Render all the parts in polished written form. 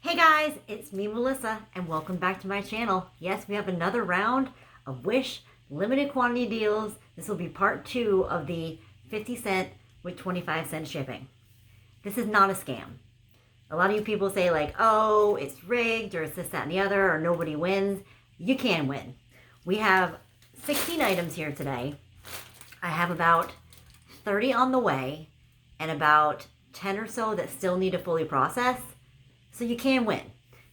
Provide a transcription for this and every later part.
Hey guys, it's me, Melissa, and welcome back to my channel. Yes, we have another round of Wish limited quantity deals. This will be part 2 of the 50 cent with 25-cent shipping. This is not a scam. A lot of you people say like, oh, it's rigged, or it's this, that, and the other, or nobody wins. You can win. We have 16 items here today. I have about 30 on the way, and about 10 or so that still need to fully process. So you can win.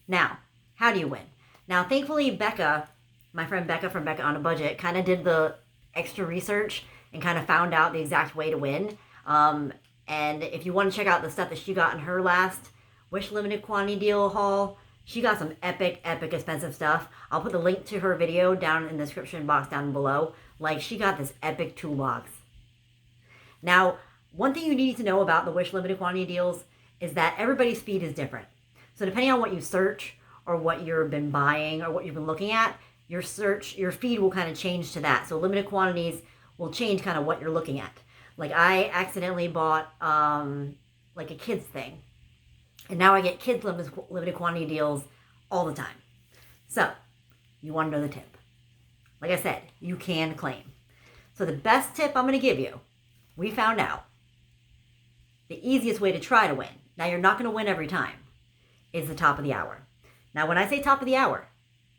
Now, how do you win? Now, thankfully, Becca, my friend Becca from Becca on a Budget, kind of did the extra research and kind of found out the exact way to win. And if you want to check out the stuff that she got in her last Wish limited quantity deal haul, she got some epic expensive stuff. I'll put the link to her video down in the description box down below. Like, she got this epic toolbox. Now, one thing you need to know about the Wish limited quantity deals is that everybody's speed is different. So depending on what you search or what you've been buying or what you've been looking at, your feed will kind of change to that. So limited quantities will change kind of what you're looking at. Like I accidentally bought like a kids thing. And now I get kids limited quantity deals all the time. So you want to know the tip. Like I said, you can claim. So the best tip I'm going to give you, we found out the easiest way to try to win. Now you're not going to win every time. Is the top of the hour. Now, when I say top of the hour,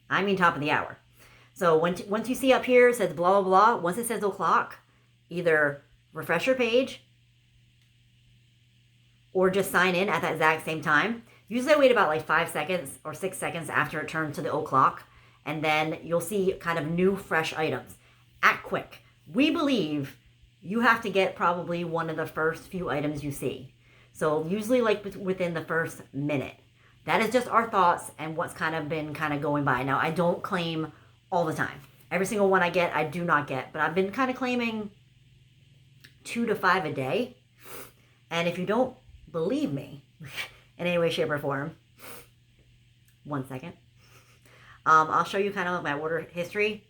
I mean top of the hour. So once you see up here, it says blah, blah, blah. Once it says o'clock, either refresh your page or just sign in at that exact same time. Usually I wait about like 5 seconds or 6 seconds after it turns to the o'clock, and then you'll see kind of new, fresh items. Act quick. We believe you have to get probably one of the first few items you see. So usually like within the first minute. That is just our thoughts and what's kind of been going by. Now, I don't claim all the time. Every single one I get, I do not get. But I've been kind of claiming 2 to 5 a day. And if you don't believe me in any way, shape, or form, 1 second. I'll show you kind of my order history.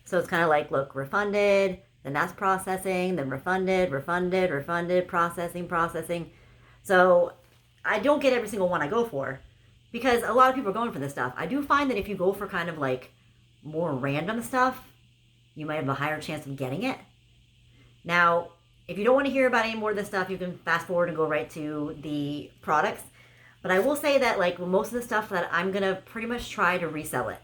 So it's kind of like, look, refunded, then that's processing, then refunded, processing. So I don't get every single one I go for, because a lot of people are going for this stuff. I do find that if you go for kind of like more random stuff, you might have a higher chance of getting it. Now, if you don't want to hear about any more of this stuff, you can fast forward and go right to the products. But I will say that like most of the stuff that I'm going to pretty much try to resell it.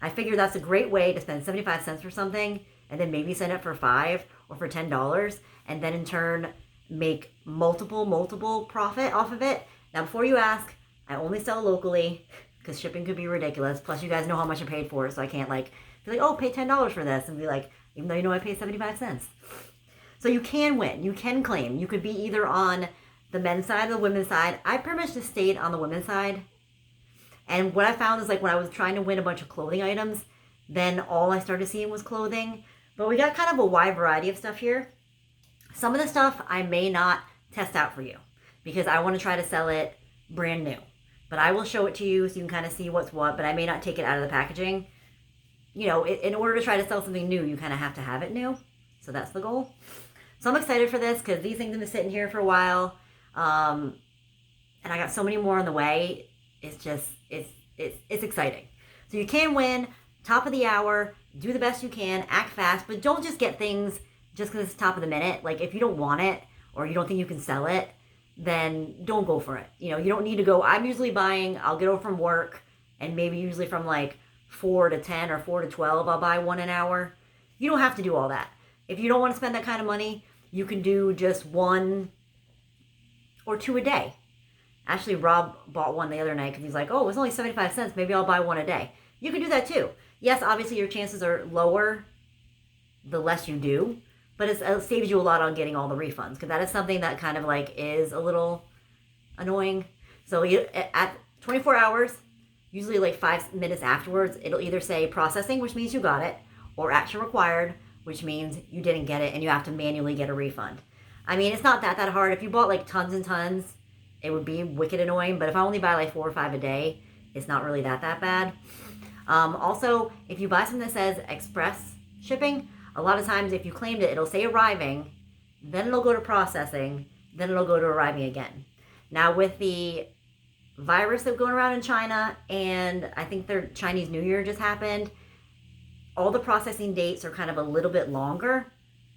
I figure that's a great way to spend 75 cents for something and then maybe send it for $5 or for $10 and then in turn make multiple profit off of it. Now, before you ask, I only sell locally because shipping could be ridiculous. Plus, you guys know how much I paid for it, so I can't like be like, oh, pay $10 for this, and be like, even though you know I paid 75 cents. So you can win. You can claim. You could be either on the men's side or the women's side. I pretty much just stayed on the women's side. And what I found is like when I was trying to win a bunch of clothing items, then all I started seeing was clothing. But we got kind of a wide variety of stuff here. Some of the stuff I may not test out for you because I want to try to sell it brand new. But I will show it to you so you can kind of see what's what, but I may not take it out of the packaging. You know, in order to try to sell something new, you kind of have to have it new. So that's the goal. So I'm excited for this because these things have been sitting here for a while. And I got so many more on the way. It's just, it's exciting. So you can win, top of the hour, do the best you can, act fast, but don't just get things just because it's top of the minute. Like if you don't want it or you don't think you can sell it, then don't go for it. You know, you don't need to go. I'm usually buying, I'll get over from work and maybe usually from like 4 to 10 or 4 to 12, I'll buy one an hour. You don't have to do all that. If you don't want to spend that kind of money, you can do just 1 or 2 a day. Actually, Rob bought one the other night because he's like, oh, it's only 75 cents. Maybe I'll buy one a day. You can do that too. Yes, obviously your chances are lower the less you do. But it saves you a lot on getting all the refunds because that is something that kind of like is a little annoying. So at 24 hours, usually like 5 minutes afterwards, it'll either say processing, which means you got it, or action required, which means you didn't get it and you have to manually get a refund. I mean, it's not that hard. If you bought like tons and tons, it would be wicked annoying. But if I only buy like 4 or 5 a day, it's not really that bad. Also, if you buy something that says express shipping, a lot of times if you claimed it, it'll say arriving, then it'll go to processing, then it'll go to arriving again. Now with the virus that's going around in China, and I think their Chinese New Year just happened. All the processing dates are kind of a little bit longer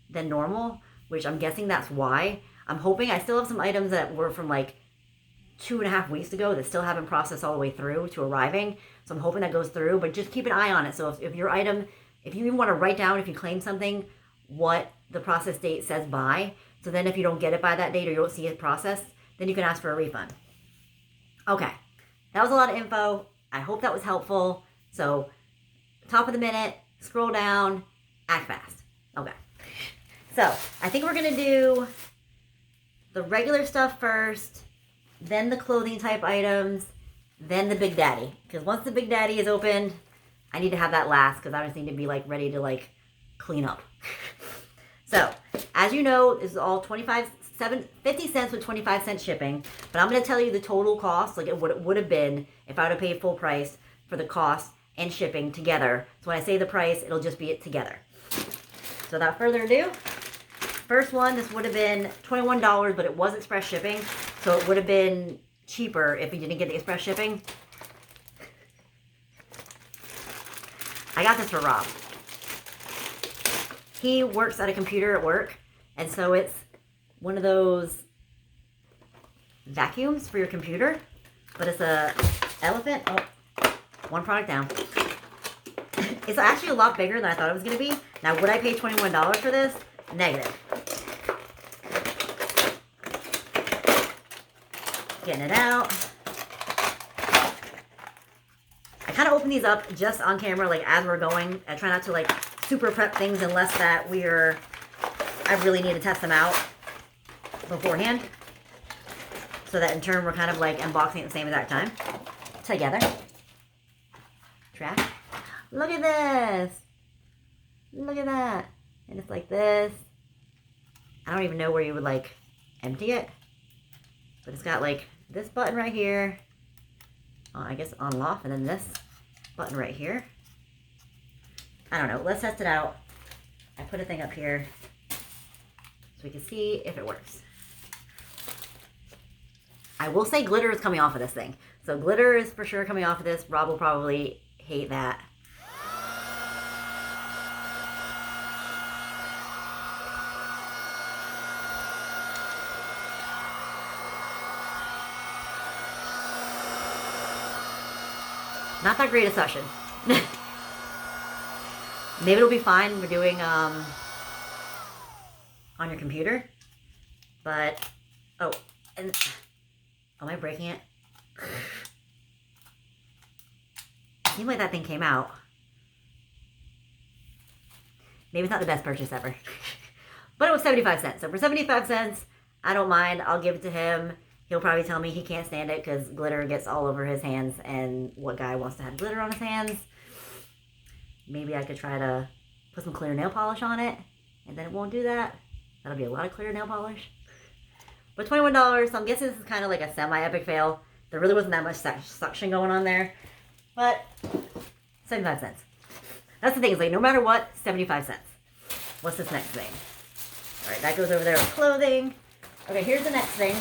than normal, which I'm guessing that's why. I'm hoping I still have some items that were from like 2.5 weeks ago that still haven't processed all the way through to arriving. So I'm hoping that goes through, but just keep an eye on it. So if your item, if you even want to write down, if you claim something, what the process date says by, so then if you don't get it by that date or you don't see it processed, then you can ask for a refund. Okay, that was a lot of info. I hope that was helpful. So top of the minute, scroll down, act fast. Okay, so I think we're gonna do the regular stuff first, then the clothing type items, then the Big Daddy. Because once the Big Daddy is opened, I need to have that last because I just need to be like ready to like clean up. So, as you know, this is all 50 cents with 25 cents shipping. But I'm going to tell you the total cost, like what it would have been if I would have paid full price for the cost and shipping together. So when I say the price, it'll just be it together. So without further ado, first one, this would have been $21, but it was express shipping. So it would have been cheaper if you didn't get the express shipping. I got this for Rob. He works at a computer at work, and so it's one of those vacuums for your computer, but it's a elephant. Oh, one product down. It's actually a lot bigger than I thought it was going to be. Now, would I pay $21 for this? Negative. Getting it out. I kind of open these up just on camera, like as we're going. I try not to like super prep things unless that I really need to test them out beforehand. So that in turn we're kind of like unboxing at the same exact time. Together. Trash. Look at this. Look at that. And it's like this. I don't even know where you would like empty it. But it's got like this button right here. I guess on and off. And then this button right here. I don't know. Let's test it out. I put a thing up here so we can see if it works. I will say glitter is coming off of this thing. So glitter is for sure coming off of this. Rob will probably hate that. Not that great a session. Maybe it'll be fine when we're doing on your computer. But, oh, and am I breaking it? It seemed like that thing came out. Maybe it's not the best purchase ever. But it was 75 cents. So for 75 cents, I don't mind. I'll give it to him. He'll probably tell me he can't stand it because glitter gets all over his hands. And what guy wants to have glitter on his hands? Maybe I could try to put some clear nail polish on it. And then it won't do that. That'll be a lot of clear nail polish. But $21, so I'm guessing this is kind of like a semi-epic fail. There really wasn't that much suction going on there. But 75 cents. That's the thing, is like no matter what, 75 cents. What's this next thing? Alright, that goes over there with clothing. Okay, here's the next thing.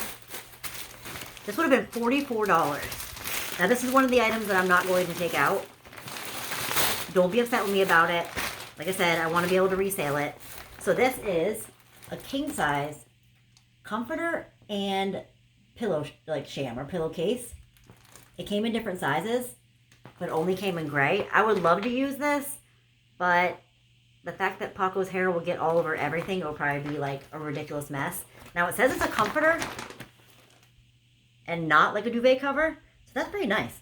This would have been $44. Now this is one of the items that I'm not going to take out. Don't be upset with me about it. Like I said, I want to be able to resale it. So this is a king size comforter and pillow, like sham or pillowcase. It came in different sizes, but only came in gray. I would love to use this, but the fact that Paco's hair will get all over everything, it will probably be like a ridiculous mess. Now it says it's a comforter and not like a duvet cover, so that's pretty nice.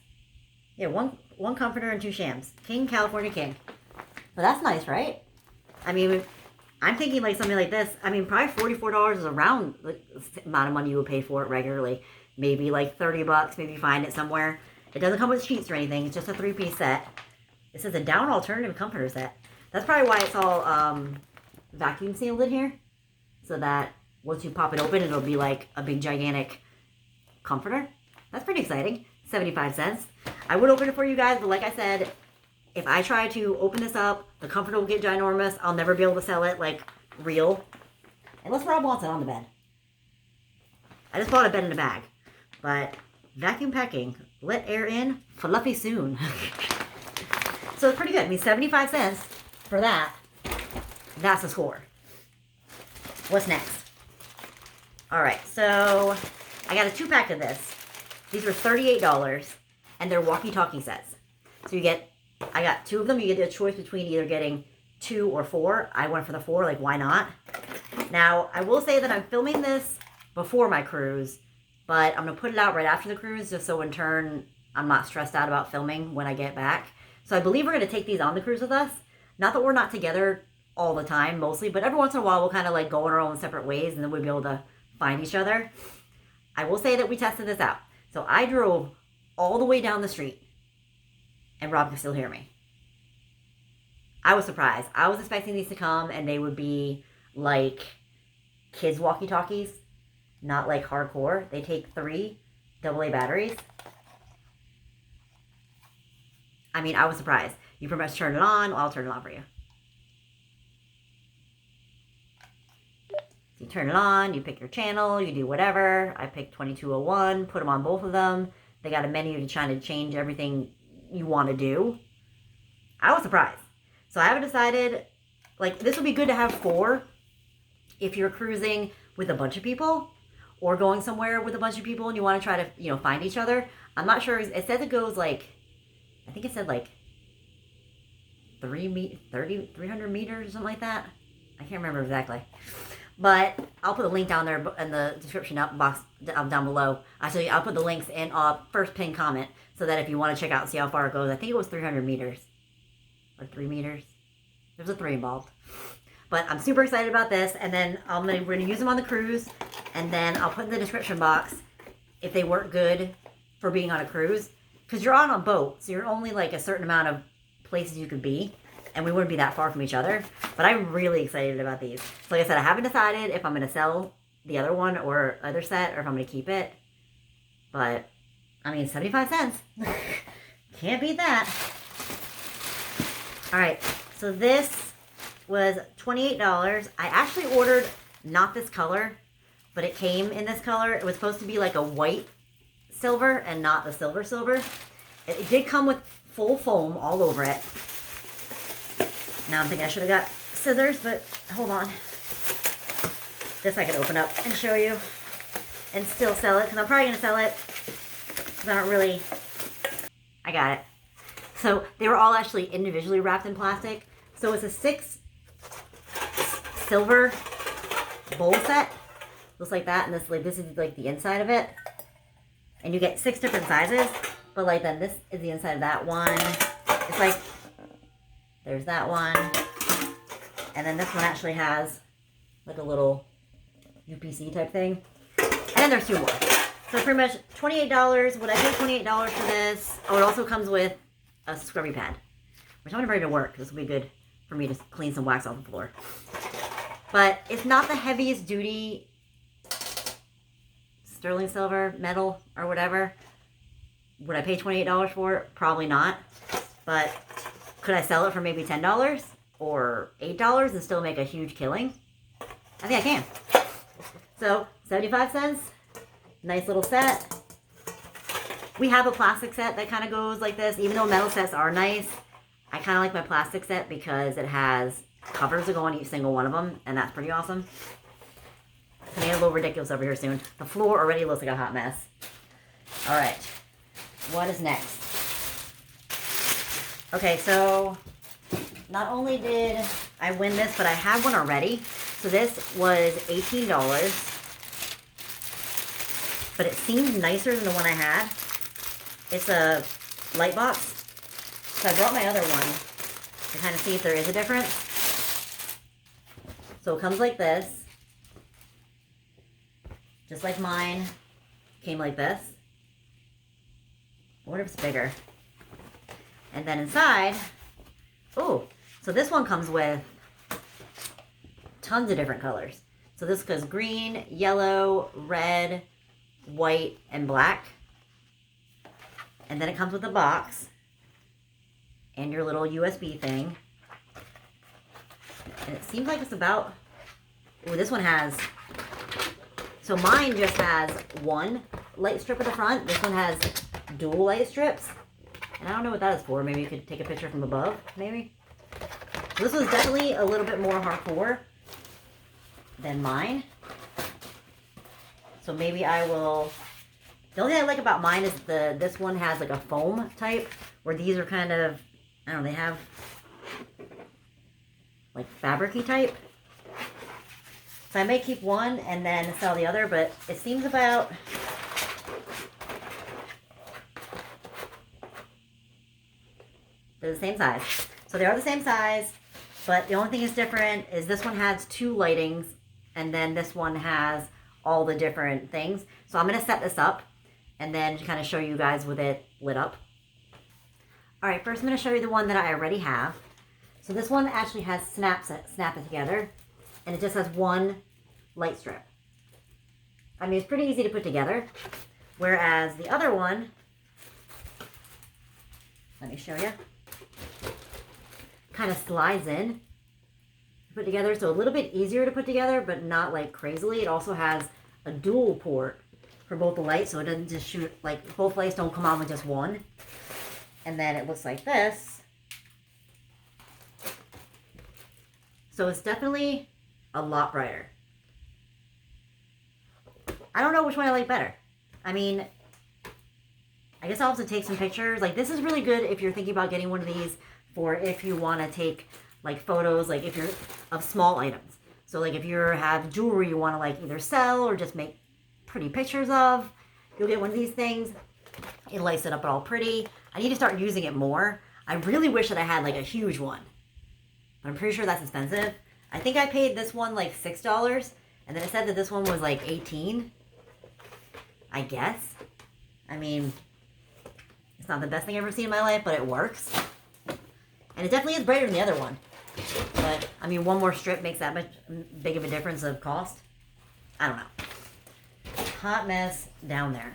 Yeah, one comforter and 2 shams. King, California King. Well, that's nice, right? I mean, I'm thinking like something like this. I mean, probably $44 is around the amount of money you would pay for it regularly. Maybe like 30 bucks, maybe you find it somewhere. It doesn't come with sheets or anything. It's just a 3-piece set. This is a down alternative comforter set. That's probably why it's all vacuum sealed in here. So that once you pop it open, it'll be like a big gigantic comforter. That's pretty exciting. 75 cents. I would open it for you guys, but like I said, if I try to open this up, the comforter will get ginormous. I'll never be able to sell it like real. Unless Rob wants it on the bed. I just bought a bed in a bag. But vacuum packing. Let air in, fluffy soon. So it's pretty good. I mean, 75 cents for that. That's the score. What's next? All right, so I got a 2-pack of this. These were $38, and they're walkie-talkie sets. So I got 2 of them. You get a choice between either getting 2 or 4. I went for the 4, like, why not? Now, I will say that I'm filming this before my cruise, but I'm going to put it out right after the cruise, just so in turn, I'm not stressed out about filming when I get back. So I believe we're going to take these on the cruise with us. Not that we're not together all the time, mostly, but every once in a while, we'll kind of like go in our own separate ways, and then we'll be able to find each other. I will say that we tested this out. So I drove all the way down the street, and Rob could still hear me. I was surprised. I was expecting these to come, and they would be like kids walkie-talkies, not like hardcore. They take 3 AA batteries. I mean, I was surprised. You pretty much turn it on. I'll turn it on for you. You turn it on, you pick your channel, you do whatever. I picked 2201, put them on both of them. They got a menu to try to change everything you want to do. I was surprised. So I haven't decided, like, this would be good to have 4 if you're cruising with a bunch of people or going somewhere with a bunch of people and you want to try to, you know, find each other. I'm not sure. It says it goes like, I think it said like 300 meters or something like that. I can't remember exactly. But I'll put a link down there in the description box down below. Actually, I'll put the links in first pinned comment so that if you want to check out and see how far it goes. I think it was 300 meters. Or 3 meters. There's a 3 involved. But I'm super excited about this. And then we're going to use them on the cruise. And then I'll put in the description box if they work good for being on a cruise. Because you're on a boat. So you're only like a certain amount of places you could be. And we wouldn't be that far from each other. But I'm really excited about these. So like I said, I haven't decided if I'm going to sell the other one or other set or if I'm going to keep it. But, I mean, 75 cents. Can't beat that. Alright, so this was $28. I actually ordered not this color, but it came in this color. It was supposed to be like a white silver and not the silver. It did come with full foam all over it. Now I'm thinking I should have got scissors, but hold on. This I can open up and show you and still sell it, because I'm probably going to sell it because I don't really... I got it. So they were all actually individually wrapped in plastic. So it's a 6 silver bowl set. Looks like that, and this is like the inside of it. And you get 6 different sizes, but like then this is the inside of that one. It's like... There's that one. And then this one actually has like a little UPC type thing. And then there's 2 more. So pretty much $28. Would I pay $28 for this? Oh, it also comes with a scrubby pad, which I'm going to bring to work. This will be good for me to clean some wax off the floor. But it's not the heaviest duty sterling silver, metal, or whatever. Would I pay $28 for it? Probably not. But... could I sell it for maybe $10 or $8 and still make a huge killing? I think I can. So, 75 cents. Nice little set. We have a plastic set that kind of goes like this. Even though metal sets are nice, I kind of like my plastic set because it has covers that go on each single one of them. And that's pretty awesome. It's going to get a little ridiculous over here soon. The floor already looks like a hot mess. Alright. What is next? Okay, so not only did I win this, but I have one already. So this was $18, but it seemed nicer than the one I had. It's a light box. So I brought my other one to kind of see if there is a difference. So it comes like this. Just like mine came like this. I wonder if it's bigger. And then inside, oh, so this one comes with tons of different colors. So this goes green, yellow, red, white, and black. And then it comes with a box and your little USB thing. And it seems like it's about, oh, this one has, so mine just has 1 light strip at the front. This one has dual light strips. And I don't know what that is for. Maybe you could take a picture from above, maybe. So this was definitely a little bit more hardcore than mine. So maybe I will... The only thing I like about mine is this one has like a foam type, where these are kind of, I don't know, they have like fabric-y type. So I may keep one and then sell the other, but it seems about... They're the same size. So they are the same size, but the only thing that's different is this one has 2 lightings, and then this one has all the different things. So I'm going to set this up and then kind of show you guys with it lit up. Alright, first I'm going to show you the one that I already have. So this one actually has snap it together, and it just has 1 light strip. I mean, it's pretty easy to put together, whereas the other one, let me show you, kind of slides in to put together, so a little bit easier to put together, but not like crazily. It also has a dual port for both the lights, so it doesn't just shoot, like both lights don't come on with just one. And then it looks like this. So it's definitely a lot brighter. I don't know which one I like better. I mean, I guess I'll have to take some pictures. Like, this is really good if you're thinking about getting one of these for if you want to take like photos, like if you're of small items. So like if you have jewelry you want to like either sell or just make pretty pictures of, you'll get one of these things. It lights it up all pretty. I need to start using it more. I really wish that I had like a huge one, but I'm pretty sure that's expensive. I think I paid this one like $6, and then it said that this one was like $18. I guess. I mean, it's not the best thing I've ever seen in my life, but it works. And it definitely is brighter than the other one. But, I mean, one more strip makes that much big of a difference of cost. I don't know. Hot mess down there.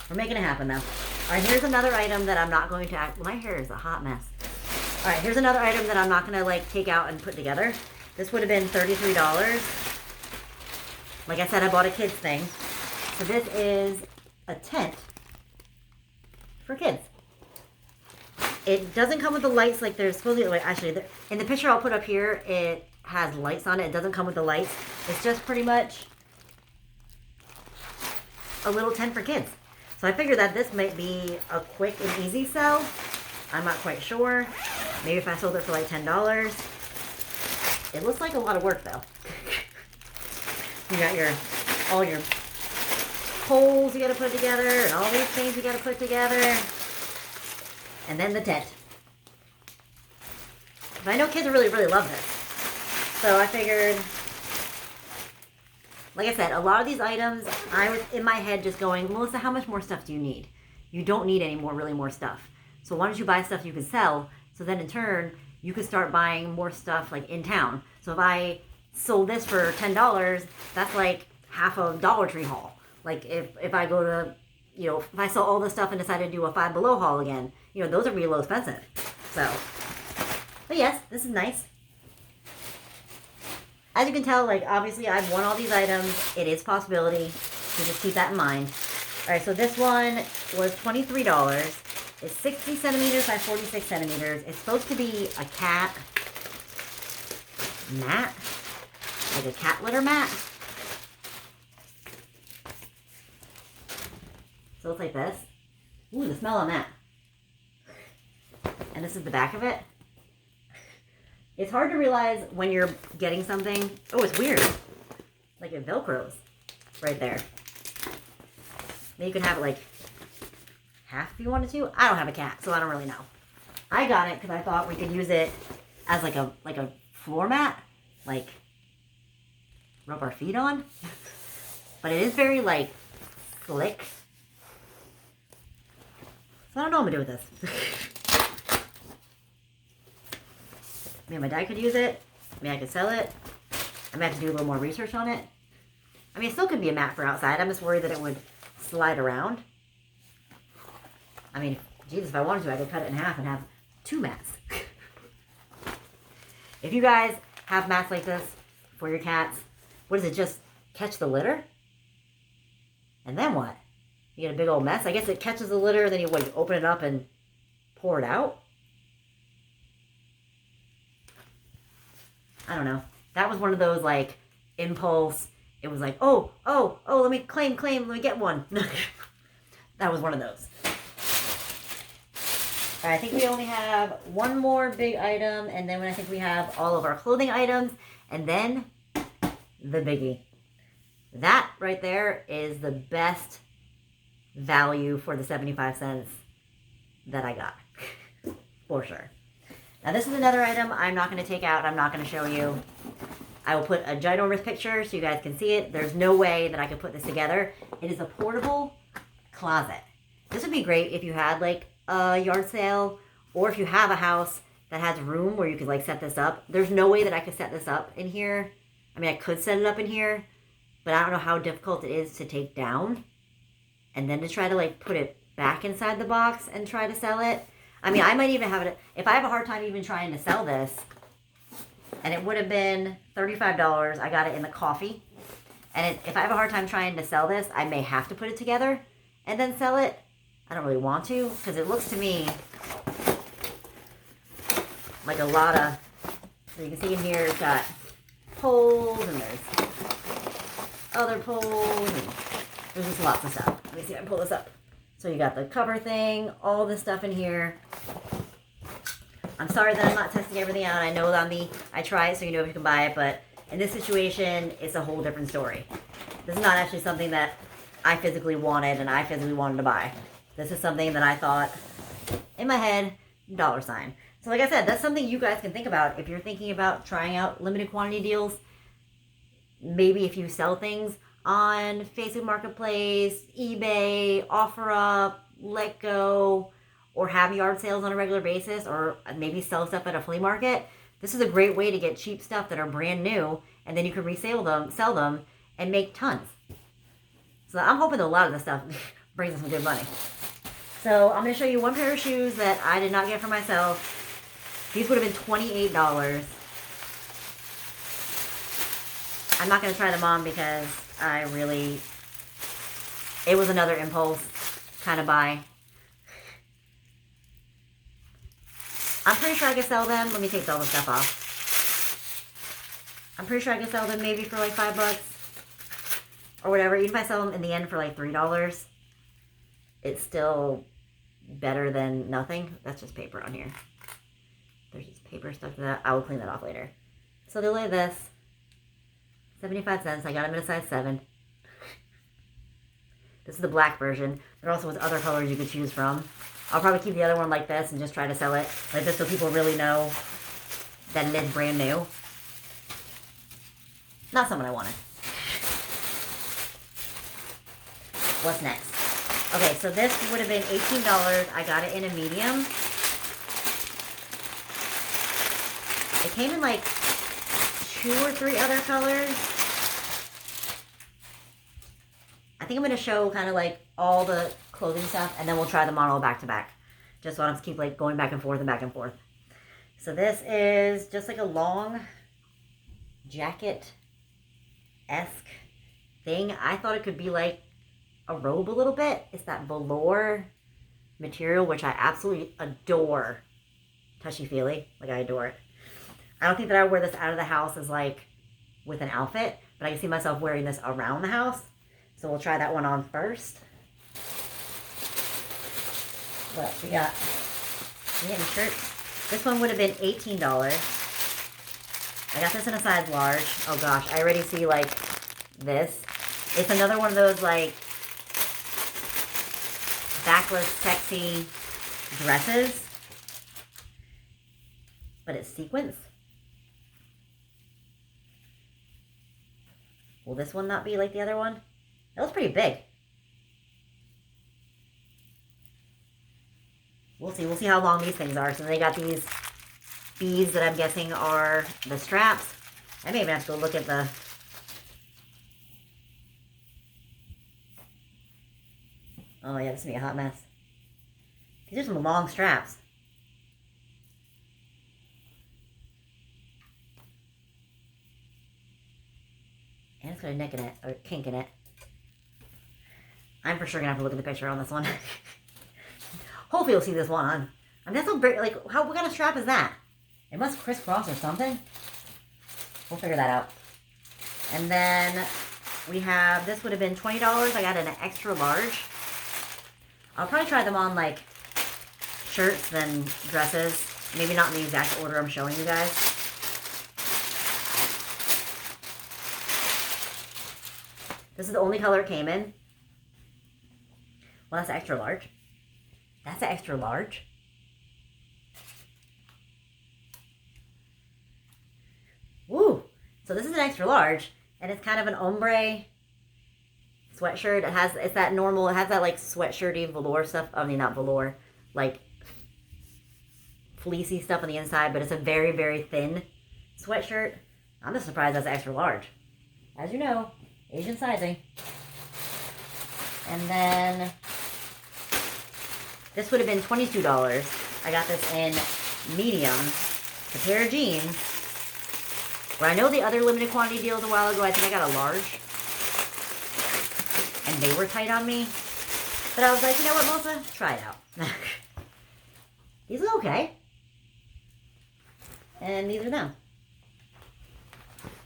We're making it happen, though. Alright, here's another item that I'm not going to... My hair is a hot mess. Alright, here's another item that I'm not going to, like, take out and put together. This would have been $33. Like I said, I bought a kids thing. So this is a tent for kids. It doesn't come with the lights like there's supposed to be. Like, actually, in the picture I'll put up here, it has lights on it. It doesn't come with the lights. It's just pretty much a little tent for kids. So I figured that this might be a quick and easy sell. I'm not quite sure. Maybe if I sold it for like $10. It looks like a lot of work though. You got all your poles you gotta put together and all these things you gotta put together. And then the tent. But I know kids really, really love this. So I figured, like I said, a lot of these items, I was in my head just going, Melissa, how much more stuff do you need? You don't need any more, really more stuff. So why don't you buy stuff you can sell? So then in turn, you could start buying more stuff like in town. So if I sold this for $10, that's like half a Dollar Tree haul. Like if I go to, you know, if I sell all this stuff and decide to do a Five Below haul again, you know, those are really low expensive. So, but yes, this is nice. As you can tell, like, obviously I've won all these items. It is a possibility, so just keep that in mind. All right, so this one was $23. It's 60 centimeters by 46 centimeters. It's supposed to be a cat mat, like a cat litter mat. So it's like this. Ooh, the smell on that. And this is the back of it. It's hard to realize when you're getting something. Oh, it's weird. Like it Velcros right there. Maybe you could have it like half if you wanted to. I don't have a cat, so I don't really know. I got it because I thought we could use it as like a floor mat. Like rub our feet on. But it is very like slick. So I don't know what I'm going to do with this. Maybe my dad could use it. Maybe I could sell it. I might have to do a little more research on it. I mean, it still could be a mat for outside. I'm just worried that it would slide around. I mean, Jesus, if I wanted to, I could cut it in half and have 2 mats. If you guys have mats like this for your cats, what is it, just catch the litter? And then what? You get a big old mess. I guess it catches the litter, then you open it up and pour it out. I don't know. That was one of those like impulse. It was like, oh, let me claim, let me get one. That was one of those. All right, I think we only have one more big item, and then I think we have all of our clothing items, and then the biggie. That right there is the best value for the 75 cents that I got, for sure. Now this is another item I'm not going to take out. I'm not going to show you. I will put a ginormous picture so you guys can see it. There's no way that I could put this together. It is a portable closet. This would be great if you had like a yard sale, or if you have a house that has room where you could like set this up. There's no way that I could set this up in here. I mean, I could set it up in here, but I don't know how difficult it is to take down and then to try to like put it back inside the box and try to sell it. I mean, I might even have it, if I have a hard time even trying to sell this, and it would have been $35. I got it in the coffee. And if I have a hard time trying to sell this, I may have to put it together and then sell it. I don't really want to, because it looks to me like a lot of, so you can see in here it's got poles, and there's other poles, and there's just lots of stuff. Let me see if I can pull this up. So you got the cover thing, all this stuff in here. I'm sorry that I'm not testing everything out. I know that I try it so you know if you can buy it, but in this situation, it's a whole different story. This is not actually something that I physically wanted and I physically wanted to buy. This is something that I thought, in my head, $sign. So like I said, that's something you guys can think about if you're thinking about trying out limited quantity deals. Maybe if you sell things on Facebook Marketplace, eBay, OfferUp, Letgo, or have yard sales on a regular basis, or maybe sell stuff at a flea market. This is a great way to get cheap stuff that are brand new, and then you can resell them, sell them, and make tons. So I'm hoping that a lot of this stuff brings us some good money. So I'm going to show you one pair of shoes that I did not get for myself. These would have been $28. I'm not going to try them on because it was another impulse kind of buy. I'm pretty sure I could sell them. Let me take all the stuff off. I'm pretty sure I could sell them maybe for like $5 or whatever. Even if I sell them in the end for like $3, it's still better than nothing. That's just paper on here. There's just paper stuck to that. I will clean that off later. So they're like this. 75 cents. I got them in a size 7. This is the black version. There also was other colors you could choose from. I'll probably keep the other one like this and just try to sell it like this so people really know that it is brand new. Not someone I wanted. What's next? Okay, so this would have been $18. I got it in a medium. It came in like 2 or 3 other colors. I think I'm going to show kind of like all the clothing stuff, and then we'll try them on all back to back. Just so I don't have to keep like going back and forth and back and forth. So this is just like a long jacket-esque thing. I thought it could be like a robe a little bit. It's that velour material, which I absolutely adore. Touchy-feely. Like, I adore it. I don't think that I would wear this out of the house as like with an outfit, but I can see myself wearing this around the house. So we'll try that one on first. What we got? We getting shirts. This one would have been $18. I got this in a size large. Oh gosh, I already see like this. It's another one of those like backless sexy dresses, but it's sequins. Will this one not be like the other one? That was pretty big. We'll see. We'll see how long these things are. So they got these beads that I'm guessing are the straps. I may even have to go look at the... Oh yeah, this is going to be a hot mess. These are some long straps. And it's got a neck in it, or kink in it. I'm for sure gonna have to look at the picture on this one. Hopefully you'll see this one. I mean, that's so big. Like, what kind of strap is that? It must crisscross or something. We'll figure that out. And then we have, this would have been $20. I got an extra large. I'll probably try them on, like, shirts than dresses. Maybe not in the exact order I'm showing you guys. This is the only color it came in. Well, that's extra large. That's an extra large. Woo! So this is an extra large, and it's kind of an ombre sweatshirt. It's that normal, it has that like sweatshirty velour stuff. I mean, not velour, like fleecy stuff on the inside, but it's a very, very thin sweatshirt. I'm just surprised that's extra large. As you know, Asian sizing. And then this would have been $22. I got this in medium. A pair of jeans. Where I know the other limited quantity deals a while ago, I think I got a large. And they were tight on me. But I was like, you know what, Melissa? Try it out. These are okay. And these are them.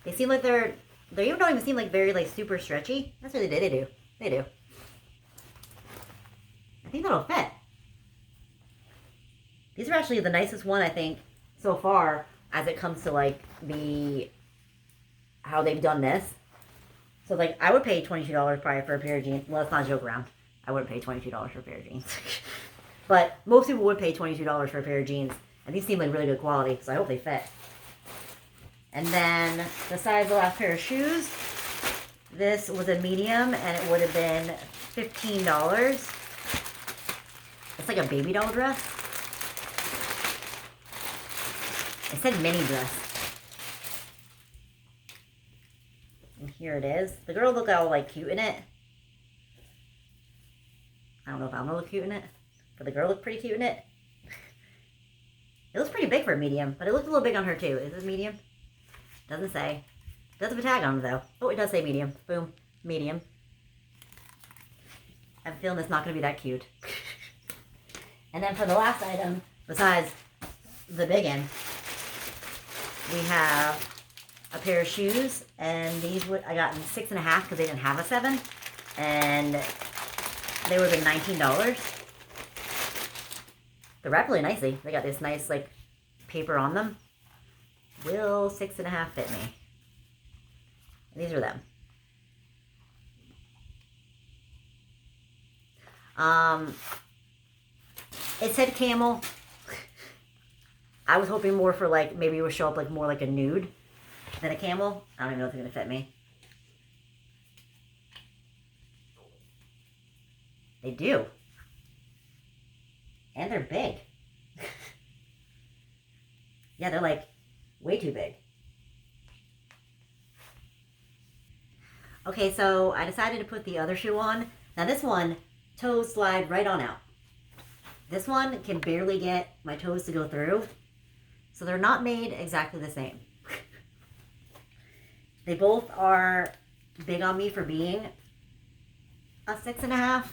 They seem like they don't even seem like very like super stretchy. That's what they do. They do. I think that'll fit. These are actually the nicest one, I think, so far, as it comes to like how they've done this. So like, I would pay $22 probably for a pair of jeans. Well, let's not joke around. I wouldn't pay $22 for a pair of jeans. But most people would pay $22 for a pair of jeans. And these seem like really good quality, so I hope they fit. And then, besides the last pair of shoes, this was a medium, and it would have been $15. It's like a baby doll dress. It said mini dress. And here it is. The girl looked all like cute in it. I don't know if I'm gonna look cute in it, but the girl looked pretty cute in it. It looks pretty big for a medium, but it looked a little big on her too. Is this medium? Doesn't say. Doesn't have a tag on it though. Oh, it does say medium. Boom. Medium. I'm feeling it's not going to be that cute. And then for the last item, besides the big one, we have a pair of shoes. And these I got in 6.5 because they didn't have a 7. And they would have been $19. They're wrapped really nicely. They got this nice, like, paper on them. Will 6.5 fit me? And these are them. It said camel. I was hoping more for, like, maybe it would show up, like, more like a nude than a camel. I don't even know if it's going to fit me. They do. And they're big. Yeah, they're like way too big. Okay, so I decided to put the other shoe on. Now this one, toes slide right on out. This one can barely get my toes to go through. So they're not made exactly the same. They both are big on me for being a 6.5.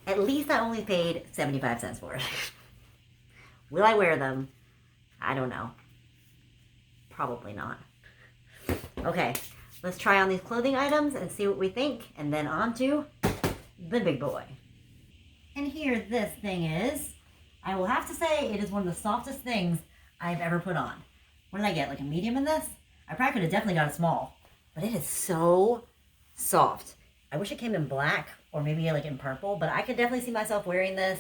At least I only paid 75 cents for it. Will I wear them? I don't know. Probably not. Okay, let's try on these clothing items and see what we think. And then on to the big boy. And here this thing is. I will have to say it is one of the softest things I've ever put on. What did I get? Like a medium in this? I probably could have definitely got a small. But it is so soft. I wish it came in black or maybe like in purple, but I could definitely see myself wearing this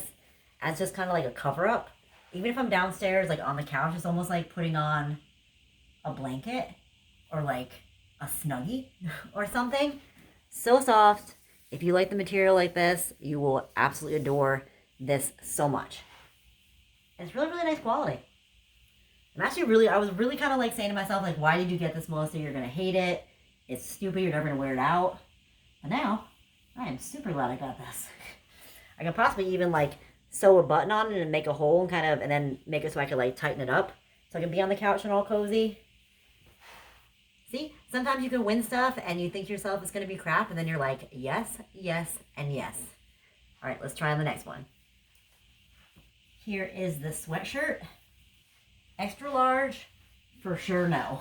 as just kind of like a cover-up. Even if I'm downstairs, like on the couch, it's almost like putting on a blanket or like a Snuggie or something. So soft. If you like the material like this, you will absolutely adore this so much. And it's really, really nice quality. I was really kind of like saying to myself, like, why did you get this, Melissa? You're going to hate it. It's stupid. You're never going to wear it out. But now, I am super glad I got this. I can possibly even, like, sew a button on it and make a hole and kind of, and then make it so I could, like, tighten it up. So I can be on the couch and all cozy. See? sometimes you can win stuff and you think to yourself it's going to be crap, and then you're like, yes, yes, and yes. All right, let's try on the next one. Here is the sweatshirt. Extra large? For sure, no.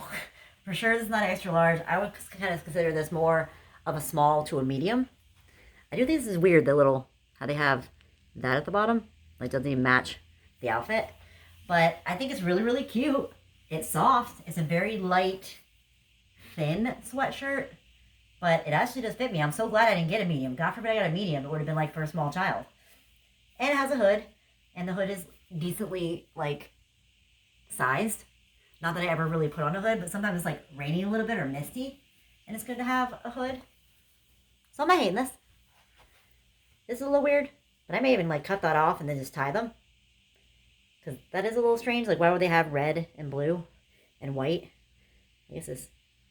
For sure, this is not extra large. I would kind of consider this more of a small to a medium. I do think this is weird, the little, how they have that at the bottom. Like, doesn't even match the outfit. But I think it's really, really cute. It's soft. It's a very light, thin sweatshirt. But it actually does fit me. I'm so glad I didn't get a medium. God forbid I got a medium. It would have been like for a small child. And it has a hood. And the hood is decently, like, sized. Not that I ever really put on a hood, but sometimes it's like raining a little bit or misty. And it's good to have a hood. So I'm not hating this. This is a little weird. But I may even like cut that off and then just tie them. Because that is a little strange. Like, why would they have red and blue and white? I guess it's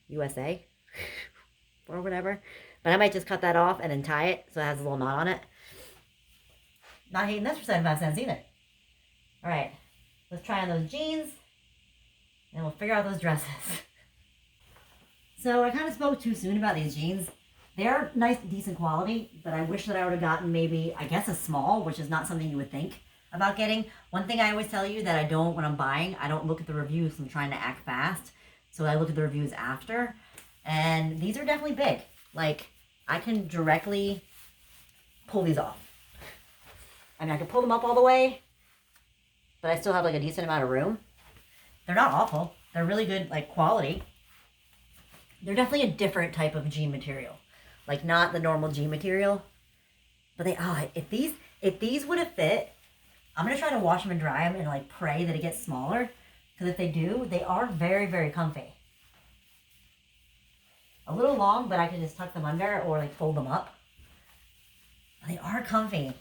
USA or whatever. But I might just cut that off and then tie it so it has a little knot on it. Not hating this for 75 cents either. All right. Let's try on those jeans. And we'll figure out those dresses. So I kind of spoke too soon about these jeans. They are nice, decent quality, but I wish that I would have gotten maybe, I guess, a small, which is not something you would think about getting. One thing I always tell you that I don't, when I'm buying, I don't look at the reviews. I'm trying to act fast. So I look at the reviews after. And these are definitely big. Like, I can directly pull these off. I mean, I can pull them up all the way, but I still have like a decent amount of room. They're not awful. They're really good, like, quality. They're definitely a different type of jean material. Like, not the normal jean material. But they, if these would have fit, I'm going to try to wash them and dry them and, like, pray that it gets smaller. Because if they do, they are very, very comfy. A little long, but I can just tuck them under or, like, fold them up. But they are comfy.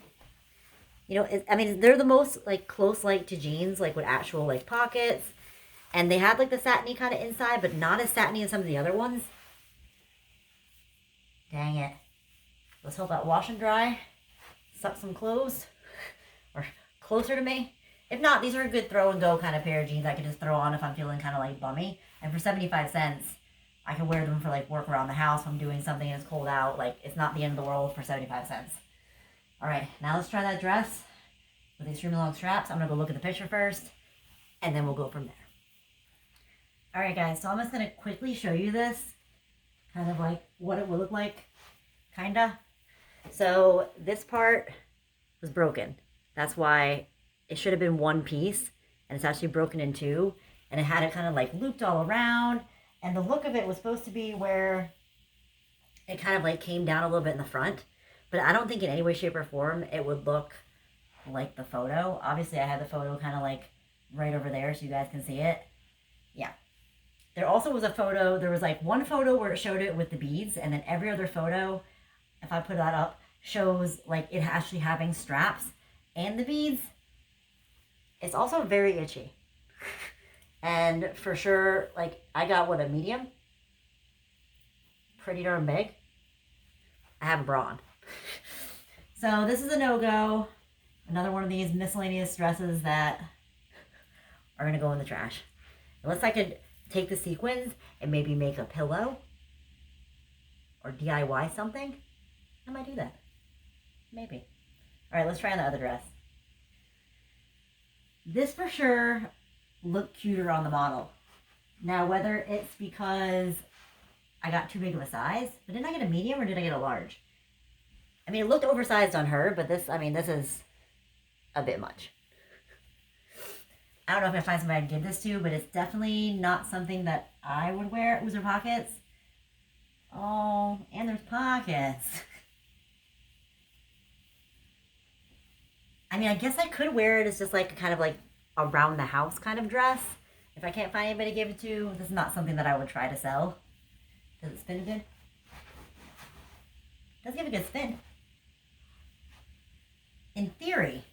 You know, I mean, they're the most, like, close, like, to jeans, like, with actual, like, pockets. And they have, like, the satiny kind of inside, but not as satiny as some of the other ones. Dang it. Let's hope that wash and dry. Suck some clothes. Or closer to me. If not, these are a good throw and go kind of pair of jeans I can just throw on if I'm feeling kind of, like, bummy. And for 75 cents, I can wear them for, like, work around the house if I'm doing something and it's cold out. Like, it's not the end of the world for 75 cents. All right, now let's try that dress with these extremely long straps. I'm going to go look at the picture first, and then we'll go from there. All right, guys, so I'm just going to quickly show you this, kind of like what it would look like, kind of. So this part was broken. That's why it should have been one piece, and it's actually broken in two, and it had it kind of like looped all around, and the look of it was supposed to be where it kind of like came down a little bit in the front. But I don't think in any way, shape, or form it would look like the photo. Obviously, I had the photo kind of like right over there so you guys can see it. Yeah. There also was a photo. There was like one photo where it showed it with the beads. And then every other photo, if I put that up, shows like it actually having straps and the beads. It's also very itchy. And for sure, like I got what, a medium? Pretty darn big. I have a bra on. So this is a no-go. Another one of these miscellaneous dresses that are going to go in the trash. Unless I could take the sequins and maybe make a pillow or DIY something, I might do that. Maybe. All right, let's try on the other dress. This for sure looked cuter on the model. Now, whether it's because I got too big of a size, but didn't I get a medium or did I get a large? I mean, it looked oversized on her, but this, I mean, this is a bit much. I don't know if I find somebody I'd give this to, but it's definitely not something that I would wear. Ooh, there pockets. Oh, and there's pockets. I mean, I guess I could wear it as just like a kind of like around the house kind of dress. If I can't find anybody to give it to, this is not something that I would try to sell. Does it spin good? It does give a good spin. In theory,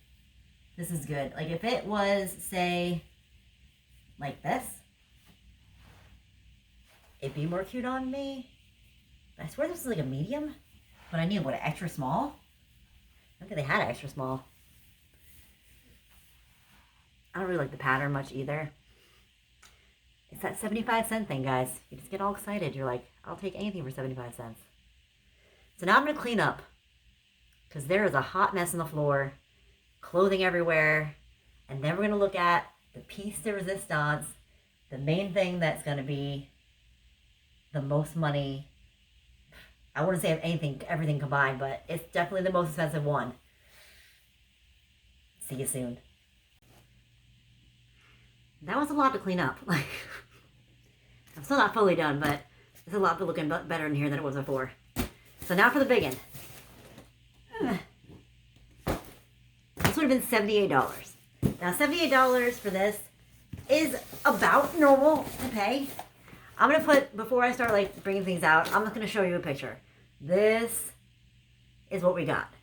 this is good. Like if it was, say, like this, it'd be more cute on me. But I swear this is like a medium. But I need, what, an extra small? I don't think they had an extra small. I don't really like the pattern much either. It's that 75-cent thing, guys. You just get all excited. You're like, I'll take anything for 75 cents. So now I'm going to clean up. Because there is a hot mess on the floor. Clothing everywhere. And then we're going to look at the piece de resistance. The main thing that's going to be the most money. I wouldn't say anything, everything combined, but it's definitely the most expensive one. See you soon. That was a lot to clean up. Like, I'm still not fully done, but it's a lot to looking better in here than it was before. So now for the big one. This would have been $78. Now $78 for this is about normal to pay. I'm going to put, before I start like bringing things out, I'm just going to show you a picture. This is what we got.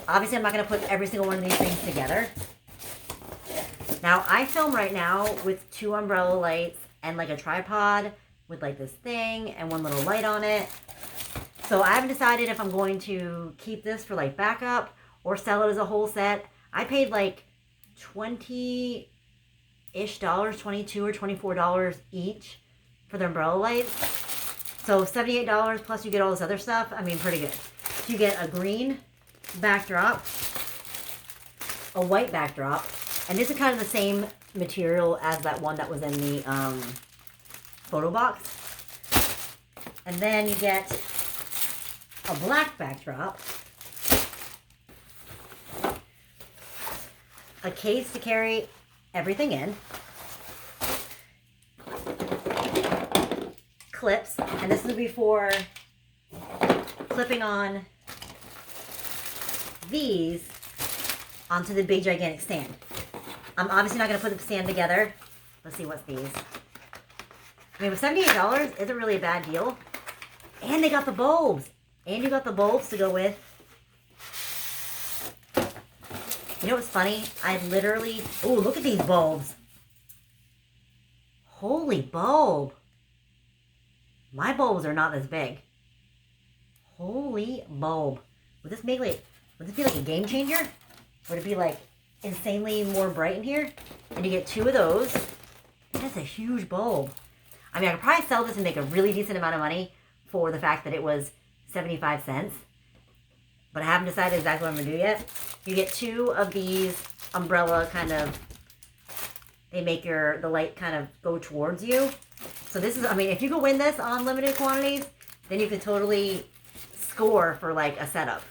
Obviously, I'm not going to put every single one of these things together. Now, I film right now with 2 umbrella lights and like a tripod with like this thing and one little light on it. So I haven't decided if I'm going to keep this for like backup or sell it as a whole set. I paid like $20-ish, $22 or $24 each for the umbrella lights. So $78 plus you get all this other stuff. I mean, pretty good. So you get a green backdrop, a white backdrop, and this is kind of the same material as that one that was in the photo box. And then you get a black backdrop, a case to carry everything in, clips, and this will be for clipping on these onto the big gigantic stand. I'm obviously not going to put the stand together. Let's see what's these. I mean, with $78, isn't really a bad deal. And they got the bulbs. And you got the bulbs to go with. You know what's funny? I literally... Oh, look at these bulbs. Holy bulb. My bulbs are not this big. Holy bulb. Would this make like... Would this be like a game changer? Would it be like insanely more bright in here? And you get 2 of those. That's a huge bulb. I mean, I could probably sell this and make a really decent amount of money for the fact that it was 75 cents. But I haven't decided exactly what I'm going to do yet. You get 2 of these umbrella kind of, they make the light kind of go towards you. So this is, I mean, if you could win this on limited quantities, then you could totally score for like a setup.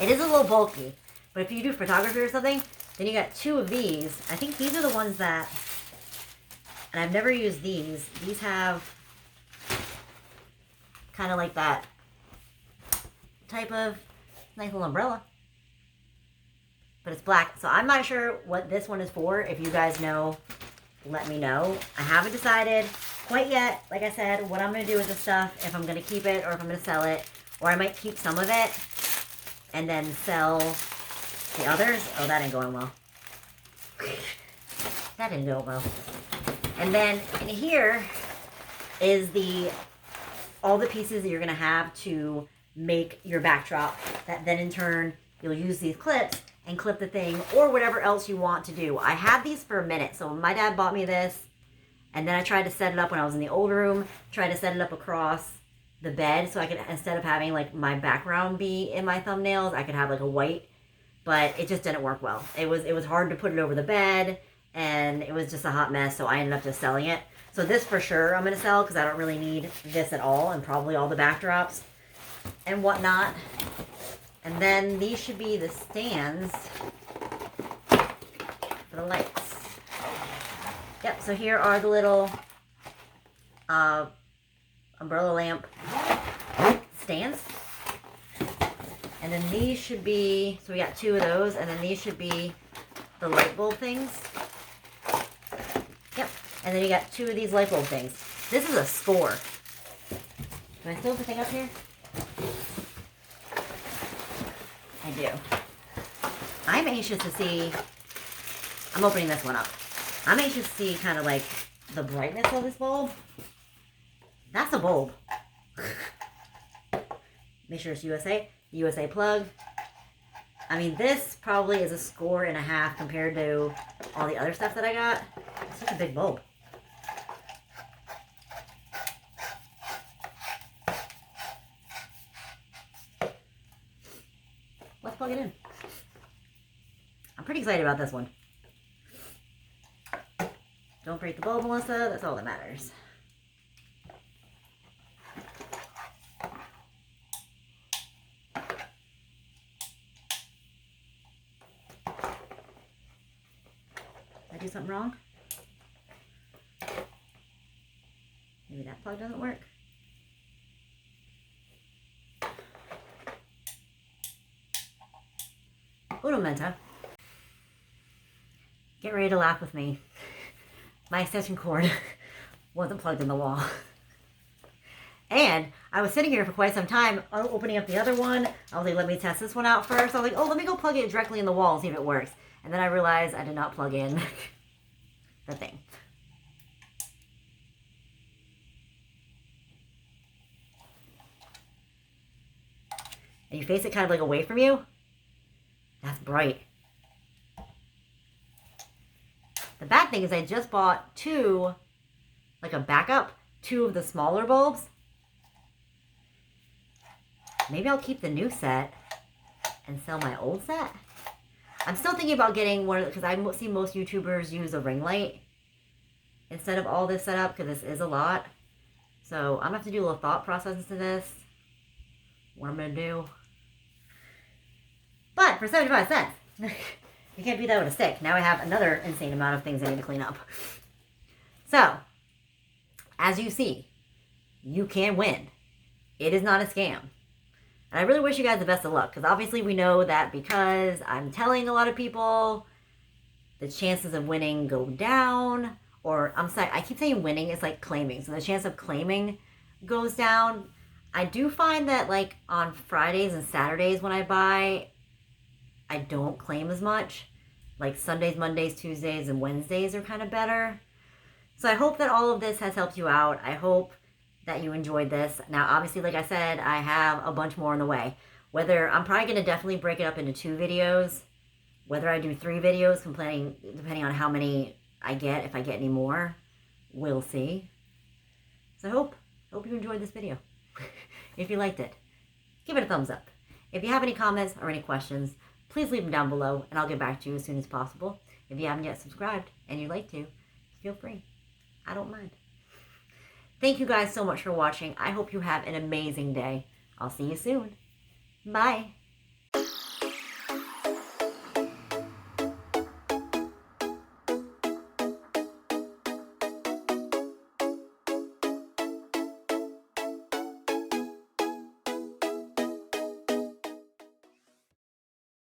It is a little bulky, but if you do photography or something, then you got 2 of these. I think these are the ones that, and I've never used these. These have kind of like that type of nice little umbrella, but it's black. So I'm not sure what this one is for. If you guys know, let me know. I haven't decided quite yet, like I said, what I'm going to do with this stuff, if I'm going to keep it or if I'm going to sell it, or I might keep some of it and then sell the others. Oh, that ain't going well. That didn't go well. And then in here is all the pieces that you're going to have to make your backdrop, that then in turn you'll use these clips and clip the thing or whatever else you want to do. I had these for a minute. So my dad bought me this, and then I tried to set it up when I was in the old room, tried to set it up across the bed so I could, instead of having like my background be in my thumbnails, I could have like a white, but it just didn't work well. It was hard to put it over the bed, and it was just a hot mess, so I ended up just selling it. So this for sure I'm going to sell because I don't really need this at all, and probably all the backdrops and whatnot. And then these should be the stands for the lights. Yep, so here are the little umbrella lamp stands. And then these should be, so we got 2 of those, and then these should be the light bulb things. Yep, and then you got 2 of these light bulb things. This is a score. Do I still have the thing up here? I do. I'm anxious to see, I'm opening this one up. I'm anxious to see kind of like the brightness of this bulb. That's a bulb. Make sure it's USA plug. I mean, this probably is a score and a half compared to all the other stuff that I got. It's such a big bulb. plug it in. I'm pretty excited about this one. Don't break the bulb, Melissa. That's all that matters. Did I do something wrong? Maybe that plug doesn't work. Un momento. Get ready to laugh with me. My extension cord wasn't plugged in the wall. And I was sitting here for quite some time opening up the other one. I was like, let me test this one out first. I was like, oh, let me go plug it directly in the wall and see if it works. And then I realized I did not plug in the thing. And you face it kind of like away from you. That's bright. The bad thing is I just bought two, like a backup, two of the smaller bulbs. Maybe I'll keep the new set and sell my old set. I'm still thinking about getting one, because I see most YouTubers use a ring light instead of all this setup, because this is a lot. So I'm going to have to do a little thought process into this. What I'm going to do. But for 75 cents, you can't beat that with a stick. Now I have another insane amount of things I need to clean up. So, as you see, you can win. It is not a scam. And I really wish you guys the best of luck, because obviously we know that because I'm telling a lot of people, the chances of winning go down. Or, I'm sorry, I keep saying winning, it's like claiming. So the chance of claiming goes down. I do find that, like, on Fridays and Saturdays when I buy, I don't claim as much. Like Sundays, Mondays, Tuesdays, and Wednesdays are kind of better. So I hope that all of this has helped you out. I hope that you enjoyed this. Now, obviously, like I said, I have a bunch more on the way. Whether, I'm probably going to definitely break it up into 2 videos. Whether I do 3 videos, depending on how many I get, if I get any more, we'll see. So I hope you enjoyed this video. If you liked it, give it a thumbs up. If you have any comments or any questions, please leave them down below, and I'll get back to you as soon as possible. If you haven't yet subscribed, and you'd like to, feel free. I don't mind. Thank you guys so much for watching. I hope you have an amazing day. I'll see you soon. Bye.